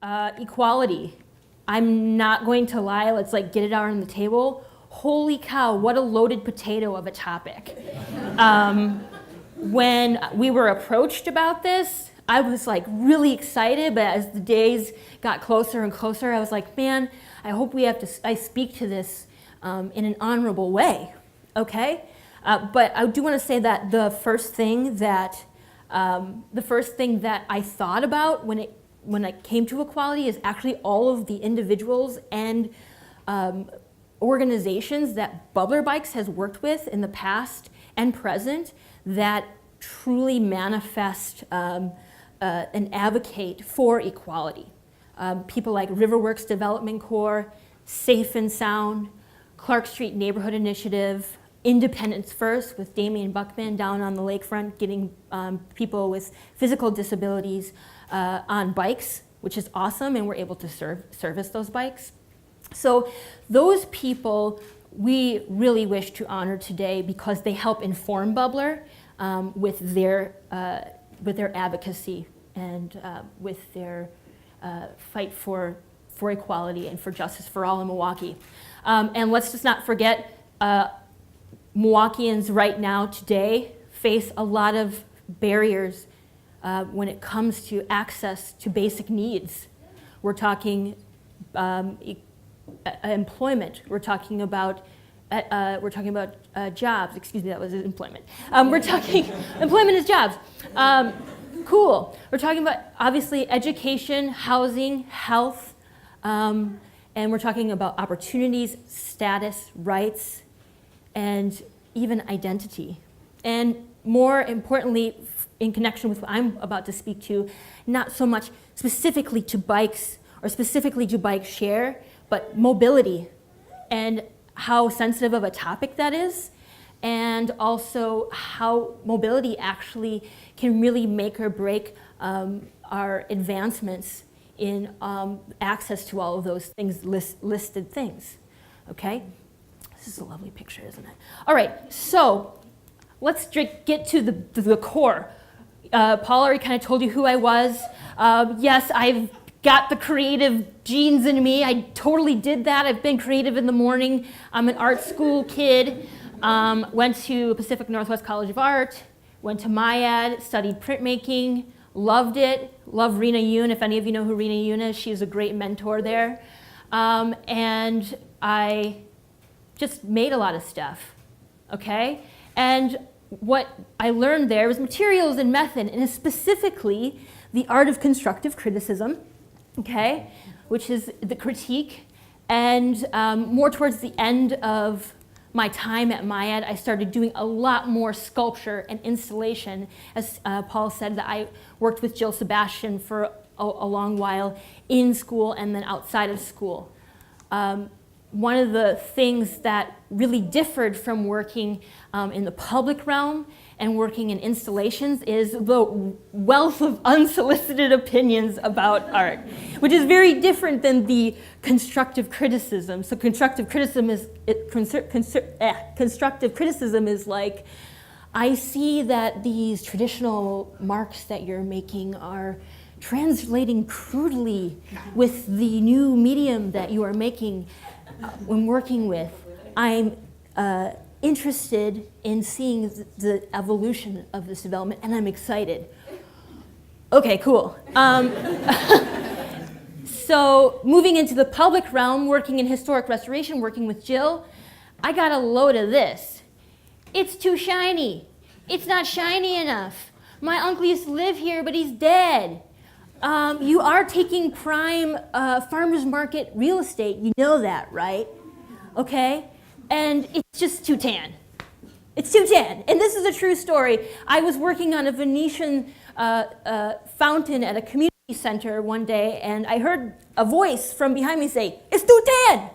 Equality. I'm not going to lie, let's like get it out on the table. Holy cow, what a loaded potato of a topic. When we were approached about this, I was like really excited, but as the days got closer and closer, I was like, man, I hope I speak to this in an honorable way, okay? But I do want to say that the first thing that I thought about when it came to equality is actually all of the individuals and organizations that Bubbler Bikes has worked with in the past and present that truly manifest and advocate for equality. People like Riverworks Development Corps, Safe and Sound, Clark Street Neighborhood Initiative, Independence First with Damian Buckman down on the lakefront getting people with physical disabilities on bikes, which is awesome, and we're able to service those bikes. So those people we really wish to honor today because they help inform Bubbler with their advocacy and with their fight for equality and for justice for all in Milwaukee. And let's just not forget, Milwaukeeans right now today face a lot of barriers when it comes to access to basic needs. We're talking employment. We're talking about jobs. Excuse me, that was employment. We're talking employment is jobs. Cool. We're talking about obviously education, housing, health, and we're talking about opportunities, status, rights, and even identity. And more importantly, in connection with what I'm about to speak to, not so much specifically to bikes or specifically to bike share, but mobility and how sensitive of a topic that is, and also how mobility actually can really make or break our advancements in access to all of those things, listed things, okay? This is a lovely picture, isn't it? All right, so let's get to the core. Paul already kind of told you who I was. Yes, I've got the creative genes in me. I totally did that. I've been creative in the morning. I'm an art school kid. Went to Pacific Northwest College of Art, went to MIAD, studied printmaking, loved it. Love Rena Yoon. If any of you know who Rena Yoon is, she's a great mentor there. And I just made a lot of stuff, okay? And what I learned there was materials and method, and specifically the art of constructive criticism, okay, which is the critique. And more towards the end of my time at MIAD, I started doing a lot more sculpture and installation. As Paul said, that I worked with Jill Sebastian for a long while in school and then outside of school. One of the things that really differed from working in the public realm and working in installations is the wealth of unsolicited opinions about art, which is very different than the constructive criticism. So constructive criticism is like, I see that these traditional marks that you're making are translating crudely with the new medium that you are making. When working with, I'm interested in seeing the evolution of this development, and I'm excited. Okay, cool. So moving into the public realm, working in historic restoration, working with Jill, I got a load of this. It's too shiny. It's not shiny enough. My uncle used to live here, but he's dead. You are taking prime farmers market real estate. You know that, right? Okay? And it's just too tan. It's too tan. And this is a true story. I was working on a Venetian fountain at a community center one day, and I heard a voice from behind me say, "It's too tan!"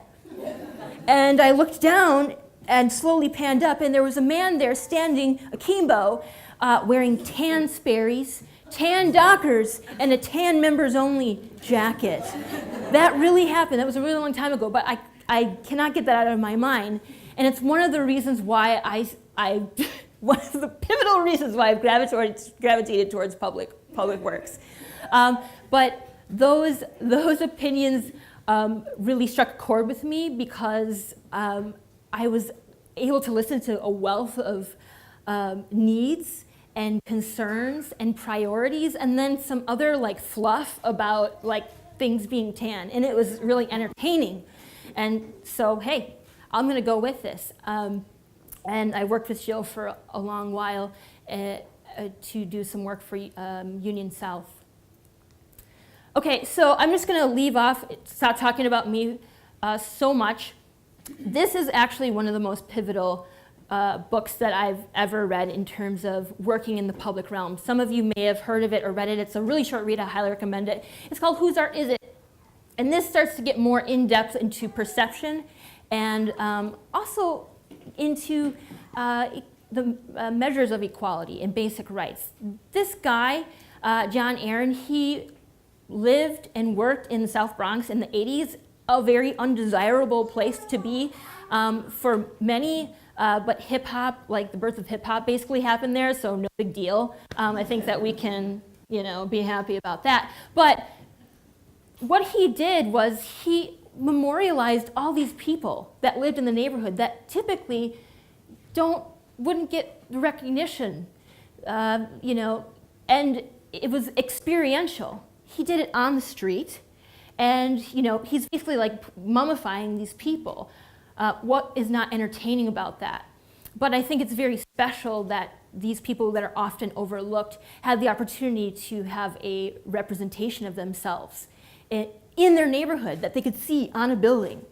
And I looked down and slowly panned up, and there was a man there standing akimbo, wearing tan Sperry's, tan Dockers, and a tan members-only jacket. That really happened. That was a really long time ago, but I cannot get that out of my mind. And it's one of the reasons why one of the pivotal reasons why I've gravitated towards public works. But those opinions really struck a chord with me because I was able to listen to a wealth of needs and concerns and priorities, and then some other like fluff about like things being tan, and it was really entertaining. And so, hey, I'm gonna go with this. And I worked with Jill for a long while to do some work for Union South. Okay, so I'm just gonna leave off, stop talking about me so much. This is actually one of the most pivotal books that I've ever read in terms of working in the public realm. Some of you may have heard of it or read it. It's a really short read. I highly recommend it. It's called Whose Art Is It? And this starts to get more in-depth into perception and also into the measures of equality and basic rights. This guy, John Aaron, he lived and worked in the South Bronx in the 80s, a very undesirable place to be for many, but hip hop, like the birth of hip hop basically happened there, so no big deal. I think that we can, be happy about that. But what he did was he memorialized all these people that lived in the neighborhood that typically wouldn't get the recognition, and it was experiential. He did it on the street, and he's basically like mummifying these people. What is not entertaining about that? But I think it's very special that these people that are often overlooked had the opportunity to have a representation of themselves in their neighborhood that they could see on a building.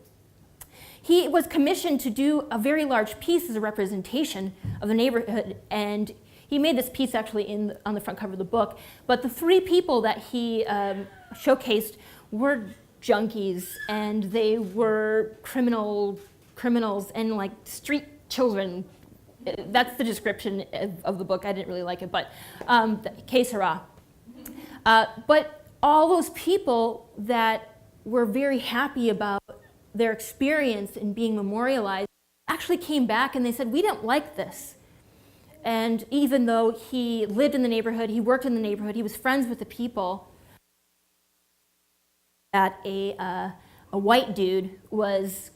He was commissioned to do a very large piece as a representation of the neighborhood, and he made this piece actually on the front cover of the book. But the three people that he showcased were junkies, and they were criminals and like street children. That's the description of the book. I didn't really like it, but que sera. But all those people that were very happy about their experience in being memorialized actually came back and they said, we don't like this. And even though he lived in the neighborhood, he worked in the neighborhood, he was friends with the people, that a white dude was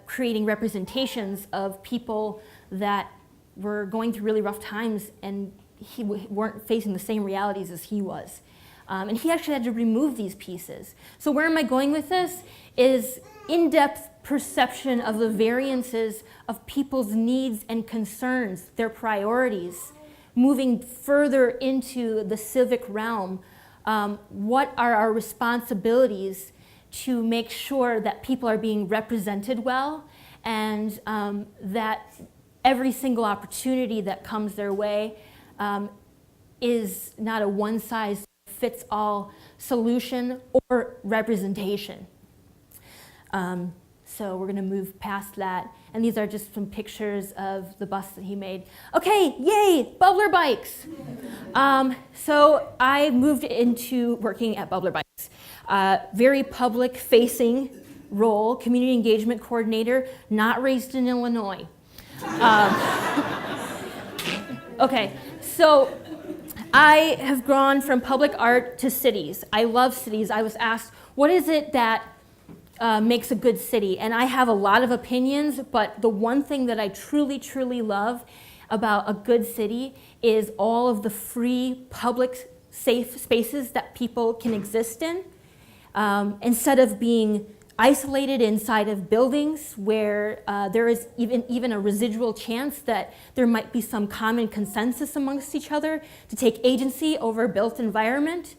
creating representations of people that were going through really rough times and he weren't facing the same realities as he was. And he actually had to remove these pieces. So where am I going with this? Is in-depth perception of the variances of people's needs and concerns, their priorities, moving further into the civic realm. What are our responsibilities to make sure that people are being represented well and that every single opportunity that comes their way is not a one-size-fits-all solution or representation. So we're going to move past that. And these are just some pictures of the bus that he made. Okay, yay, bubbler bikes. So I moved into working at Bubbler Bikes. Very public-facing role, community engagement coordinator, not raised in Illinois. Okay, so I have gone from public art to cities. I love cities. I was asked, what is it that makes a good city? And I have a lot of opinions, but the one thing that I truly, truly love about a good city is all of the free, public, safe spaces that people can exist in. Instead of being isolated inside of buildings where there is even a residual chance that there might be some common consensus amongst each other to take agency over a built environment.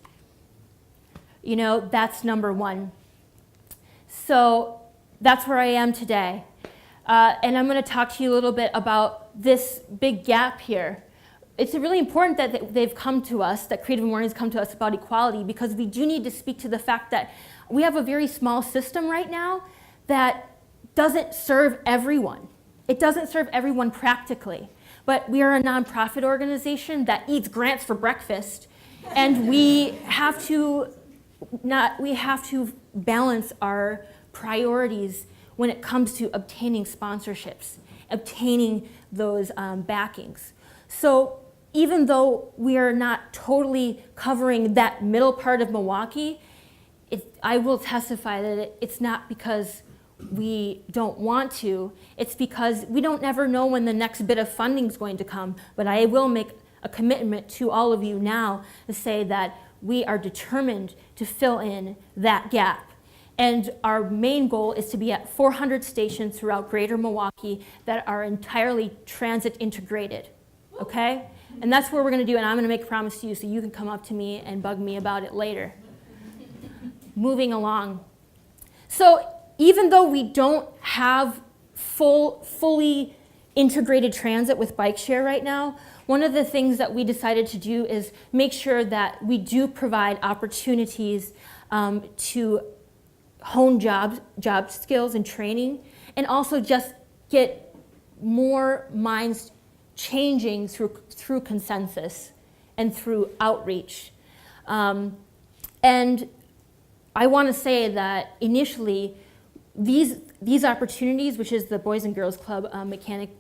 That's number one. So that's where I am today. And I'm going to talk to you a little bit about this big gap here. It's really important that they've come to us, that Creative Mornings come to us about equality, because we do need to speak to the fact that we have a very small system right now that doesn't serve everyone. It doesn't serve everyone practically. But we are a nonprofit organization that eats grants for breakfast, and we have to balance our priorities when it comes to obtaining sponsorships, obtaining those backings. So even though we are not totally covering that middle part of Milwaukee, I will testify that it's not because we don't want to, it's because we don't never know when the next bit of funding is going to come. But I will make a commitment to all of you now to say that we are determined to fill in that gap. And our main goal is to be at 400 stations throughout greater Milwaukee that are entirely transit integrated, okay? And that's what we're gonna do, and I'm gonna make a promise to you so you can come up to me and bug me about it later. Moving along. So even though we don't have fully integrated transit with bike share right now, one of the things that we decided to do is make sure that we do provide opportunities to hone job skills and training, and also just get more minds changing through consensus and through outreach. And I want to say that initially, these opportunities, which is the Boys and Girls Club mechanic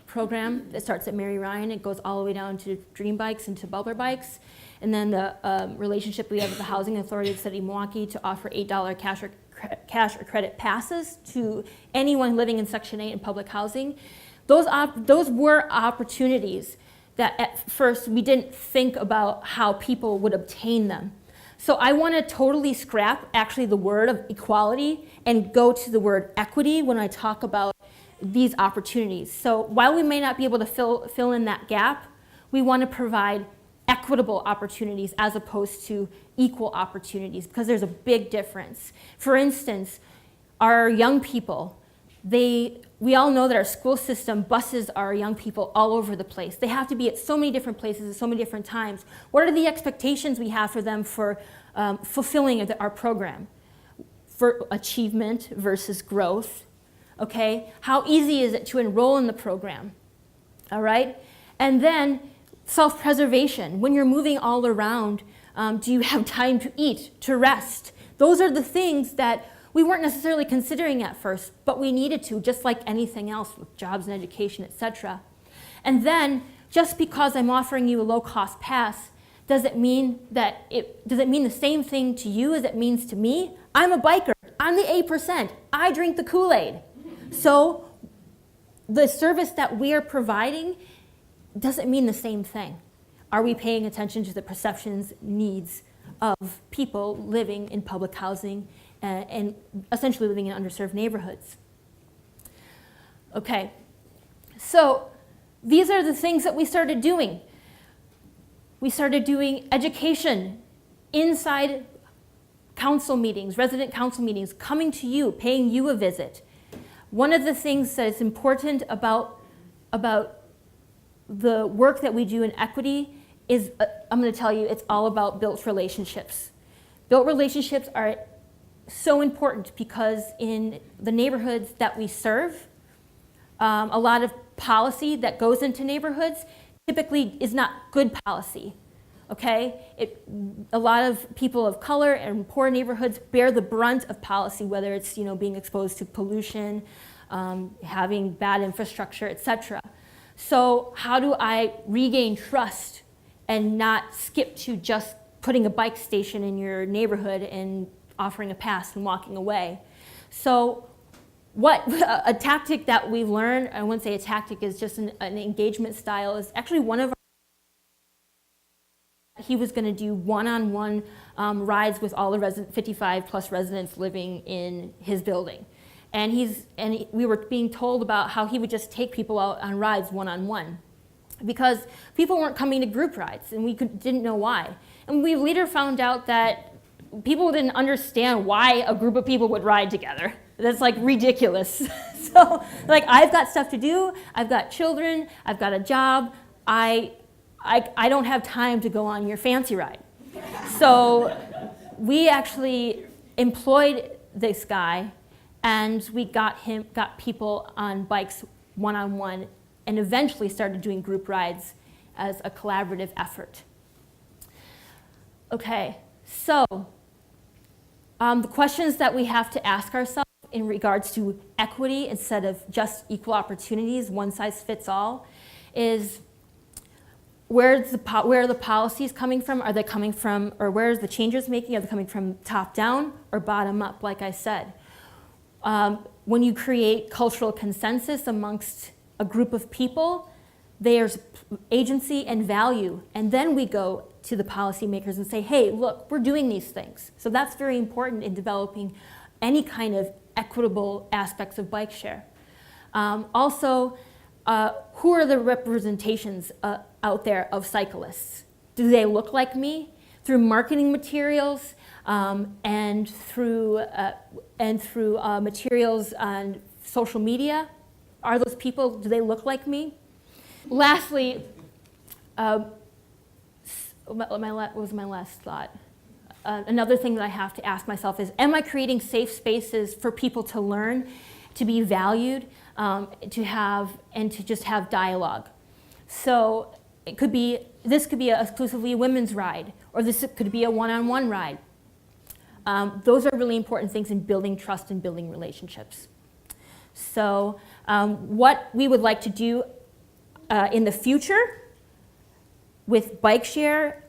program that starts at Mary Ryan, it goes all the way down to Dream Bikes and to Bubbler Bikes, and then the relationship we have with the Housing Authority of the City of Milwaukee to offer $8 cash or credit passes to anyone living in Section 8 in public housing. Those were opportunities that at first we didn't think about how people would obtain them. So I want to totally scrap actually the word of equality and go to the word equity when I talk about these opportunities. So while we may not be able to fill in that gap, we want to provide equitable opportunities as opposed to equal opportunities, because there's a big difference. For instance, our young people, we all know that our school system buses our young people all over the place. They have to be at so many different places at so many different times. What are the expectations we have for them for fulfilling our program? For achievement versus growth, okay? How easy is it to enroll in the program, all right? And then self-preservation. When you're moving all around, do you have time to eat, to rest? Those are the things that we weren't necessarily considering at first, but we needed to, just like anything else with jobs and education, etc. And then, just because I'm offering you a low-cost pass, does it mean the same thing to you as it means to me? I'm a biker. I'm the 8%. I drink the Kool-Aid. So the service that we are providing doesn't mean the same thing. Are we paying attention to the perceptions, needs of people living in public housing and essentially living in underserved neighborhoods? Okay, so these are the things that we started doing. We started doing education inside council meetings, resident council meetings, coming to you, paying you a visit. One of the things that is important about the work that we do in equity is, I'm going to tell you, it's all about built relationships. Built relationships are so important because in the neighborhoods that we serve, a lot of policy that goes into neighborhoods typically is not good policy, okay? A lot of people of color and poor neighborhoods bear the brunt of policy, whether it's being exposed to pollution, having bad infrastructure, etc. So how do I regain trust and not skip to just putting a bike station in your neighborhood and offering a pass and walking away? So a tactic that we learned, I wouldn't say a tactic, is just an engagement style, is actually one of he was going to do one-on-one rides with all the 55 plus residents living in his building. And we were being told about how he would just take people out on rides one-on-one because people weren't coming to group rides, and we didn't know why. And we later found out that people didn't understand why a group of people would ride together. That's like ridiculous. So like, I've got stuff to do, I've got children, I've got a job, I don't have time to go on your fancy ride. So we actually employed this guy, and we got people on bikes one-on-one, and eventually started doing group rides as a collaborative effort. Okay, so the questions that we have to ask ourselves in regards to equity instead of just equal opportunities, one size fits all, is where are the policies coming from? Are they coming from, or where is the changes making? Are they coming from top down or bottom up, like I said? When you create cultural consensus amongst a group of people, there's agency and value. And then we go to the policymakers and say, hey, look, we're doing these things. So that's very important in developing any kind of equitable aspects of bike share. Also, who are the representations out there of cyclists? Do they look like me? Through marketing materials and through materials on social media, are those people, do they look like me? Lastly, what was my last thought? Another thing that I have to ask myself is, am I creating safe spaces for people to learn, to be valued, to just have dialogue? So it could be, this could be exclusively a women's ride, or this could be a one-on-one ride. Those are really important things in building trust and building relationships. So what we would like to do in the future with bike share,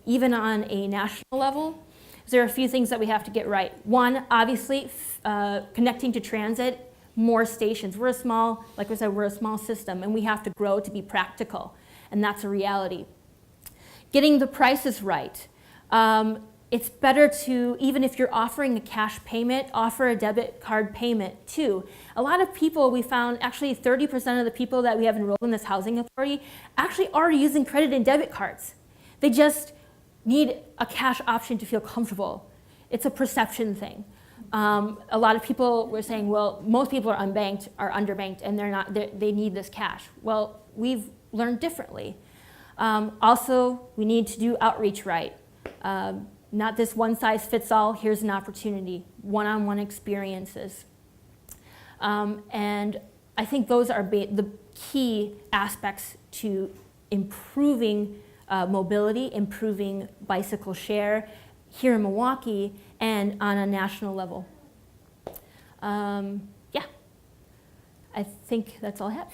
even on a national level, is there are a few things that we have to get right. One, obviously, connecting to transit, more stations. We're a small, like I said, we're a small system, and we have to grow to be practical, and that's a reality. Getting the prices right. It's better to, even if you're offering a cash payment, offer a debit card payment too. A lot of people, we found actually 30% of the people that we have enrolled in this housing authority actually are using credit and debit cards. They just need a cash option to feel comfortable. It's a perception thing. A lot of people were saying, well, most people are unbanked, are underbanked, and they need this cash. Well, we've learned differently. Also, we need to do outreach right. Not this one size fits all, here's an opportunity, one-on-one experiences. And I think those are the key aspects to improving mobility, improving bicycle share here in Milwaukee and on a national level. Yeah, I think that's all I have.